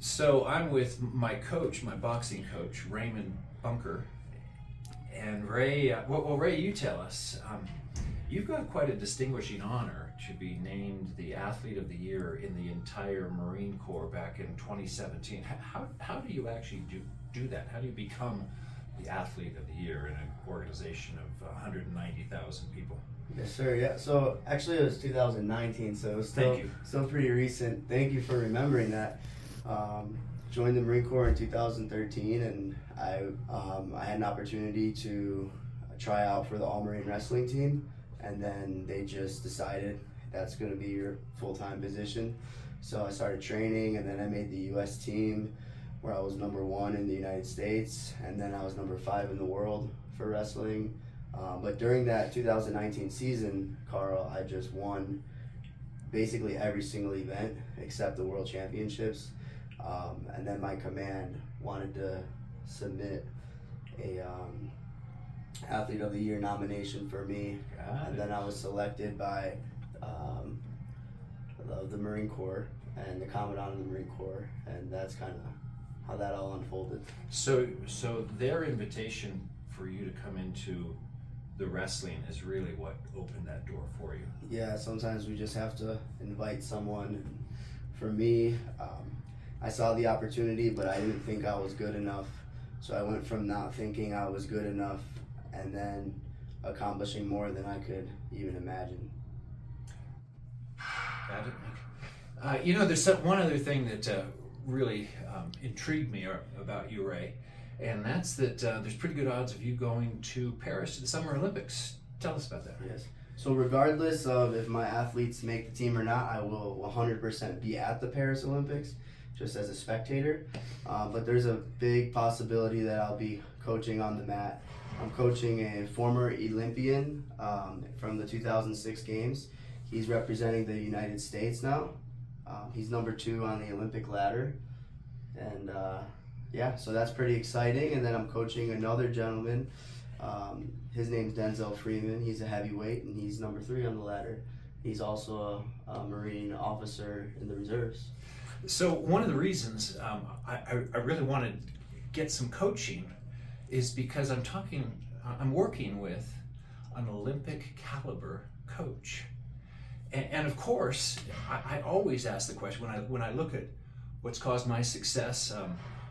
So I'm with my coach, my boxing coach, Raymond Bunker. And Ray, Ray, you tell us. You've got quite a distinguishing honor to be named the Athlete of the Year in the entire Marine Corps back in 2017. How do you actually do that? How do you become the Athlete of the Year in an organization of 190,000 people? Yes, sir. Yeah. So actually, it was 2019. So it was still pretty recent. Thank you for remembering that. Joined the Marine Corps in 2013, and I had an opportunity to try out for the All Marine Wrestling team, and then they just decided that's going to be your full-time position. So I started training, and then I made the U.S. team, where I was number 1 in the United States, and then I was number 5 in the world for wrestling. But during that 2019 season, Carl, I just won basically every single event except the World Championships. And then my command wanted to submit a Athlete of the Year nomination for me. And then I was selected by the Marine Corps and the Commandant of the Marine Corps, and that's kind of how that all unfolded. So their invitation for you to come into the wrestling is really what opened that door for you. Yeah, sometimes we just have to invite someone. For me, I saw the opportunity, but I didn't think I was good enough. So I went from not thinking I was good enough and then accomplishing more than I could even imagine. Got it. There's one other thing that really intrigued me about you, Ray, and that's that there's pretty good odds of you going to Paris to the Summer Olympics. Tell us about that. Yes. So regardless of if my athletes make the team or not, I will 100% be at the Paris Olympics, just as a spectator. But there's a big possibility that I'll be coaching on the mat. I'm coaching a former Olympian from the 2006 games. He's representing the United States now. He's number 2 on the Olympic ladder. And so that's pretty exciting. And then I'm coaching another gentleman. His name's Denzel Freeman. He's a heavyweight, and he's number 3 on the ladder. He's also a Marine officer in the reserves. So one of the reasons I really want to get some coaching is because I'm working with an Olympic caliber coach. And of course, I always ask the question when I look at what's caused my success,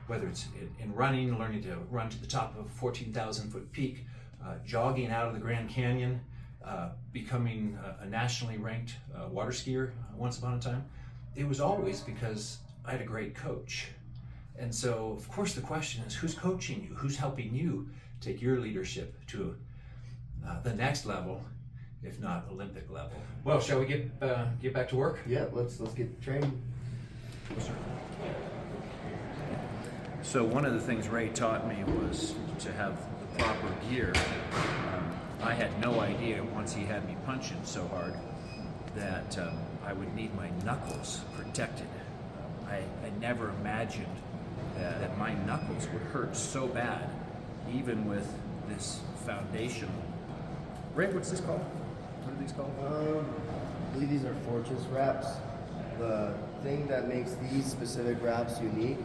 whether it's in running, learning to run to the top of a 14,000 foot peak, jogging out of the Grand Canyon, becoming a nationally ranked water skier once upon a time. It was always because I had a great coach. And so, of course, the question is, who's coaching you? Who's helping you take your leadership to the next level, if not Olympic level? Well, shall we get back to work? Yeah, let's get training. So one of the things Ray taught me was to have the proper gear. I had no idea once he had me punching so hard that I would need my knuckles protected. I never imagined that my knuckles would hurt so bad, even with this foundation. Ray, what's this called? What are these called? I believe these are fortress wraps. The thing that makes these specific wraps unique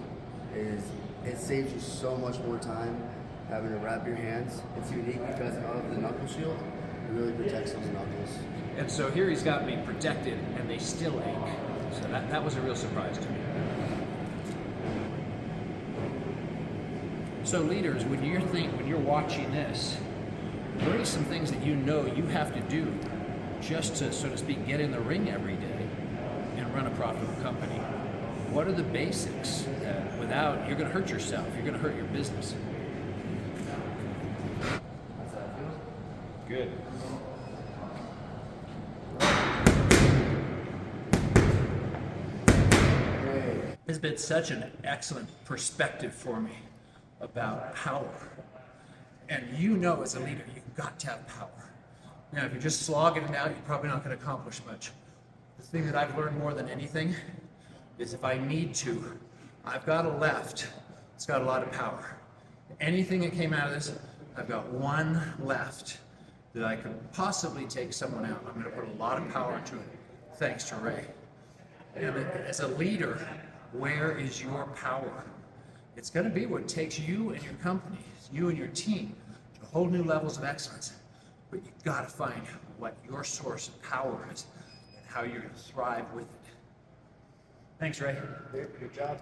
is it saves you so much more time having to wrap your hands. It's unique because of the knuckle shield. It really protects those knuckles. And so here he's got me protected, and they still ache. So that was a real surprise to me. So leaders, when you're watching this, what are some things that you know you have to do just to, so to speak, get in the ring every day and run a profitable company? What are the basics that without, you're going to hurt yourself, you're going to hurt your business? Good. Has been such an excellent perspective for me about power. And as a leader, you've got to have power. Now, if you're just slogging it out, you're probably not going to accomplish much. The thing that I've learned more than anything is if I need to, I've got a left. It's got a lot of power. Anything that came out of this, I've got one left that I could possibly take someone out. I'm going to put a lot of power into it, thanks to Ray. And as a leader, Where is your power? It's going to be what takes you and your company, you and your team, to whole new levels of excellence. But you've got to find what your source of power is and how you're going to thrive with it. Thanks, Ray. Good job.